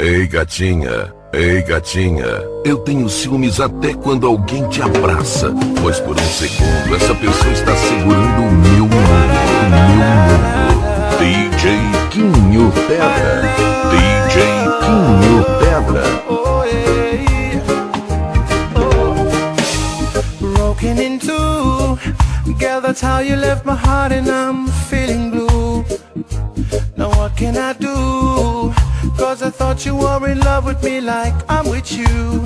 Ei gatinha, eu tenho ciúmes até quando alguém te abraça, pois por um segundo essa pessoa está segurando o meu mundo, DJ KINHO Pedra, DJ KINHO Pedra. Broken in two, girl, that's how you left my heart and I'm feeling blue. Now what can I do? Cause I thought you were in love with me like I'm with you.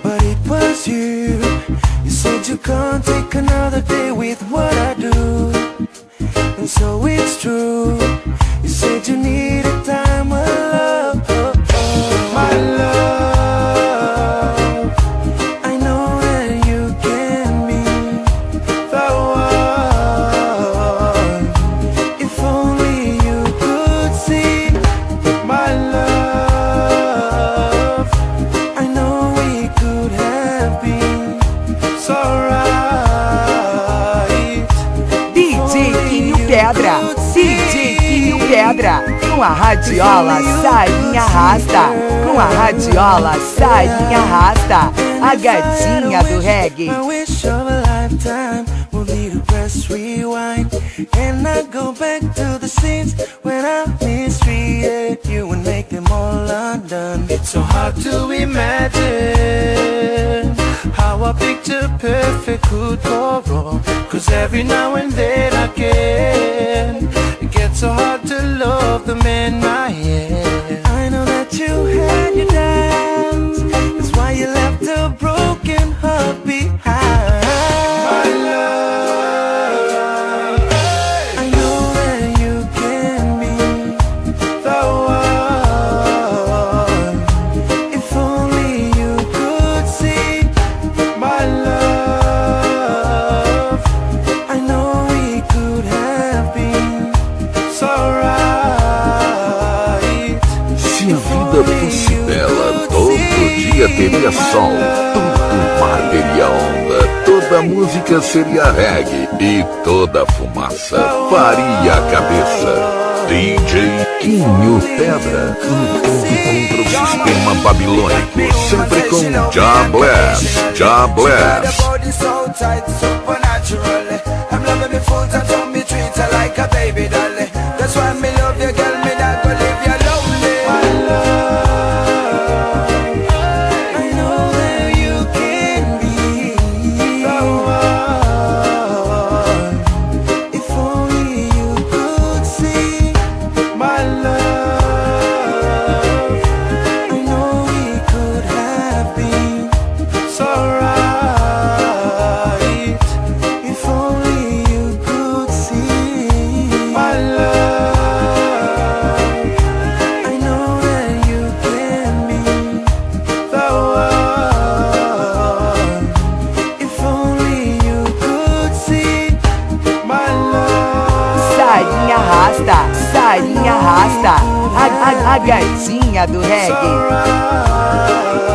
But it was you. You said you can't take another day with what I do. And so it's true. You said you needed time alone. My love, I know that you can be the one. If only you could see. My love, I know we could have been so right. DJ KINHO Pedra, DJ KINHO Pedra, com a radiola Sarinha Rasta, com a radiola Sarinha Rasta, a gatinha do reggae. I wish of a lifetime would be to press rewind and not go back to the scenes when I mistreated you and make them all undone. It's so hard to imagine how a picture perfect could go wrong. Cause every now and then again it gets so hard to love the man I am. I know that you had your doubts, that's why you left a broken heart behind. My love, I know that you can be the one. If only you could see. My love, I know we could have been so right. Se a vida fosse bela, todo dia teria sol, todo mar teria onda, toda música seria reggae e toda fumaça faria a cabeça. DJ KINHO Pedra, contra o sistema babilônico, sempre com Jah Bless, Jah Bless. I'm loving me full time, so me treat her like a baby dolly. That's why me love you, girl, me not gonna leave you lonely. My love, I know that you can be the one. If only you could see. My love, I know we could have been so right. If only you could see. My love, I know that you can be the one. If only you could see. My love, Sarinha Rasta, Sarinha Rasta, a gatinha do reggae. so right.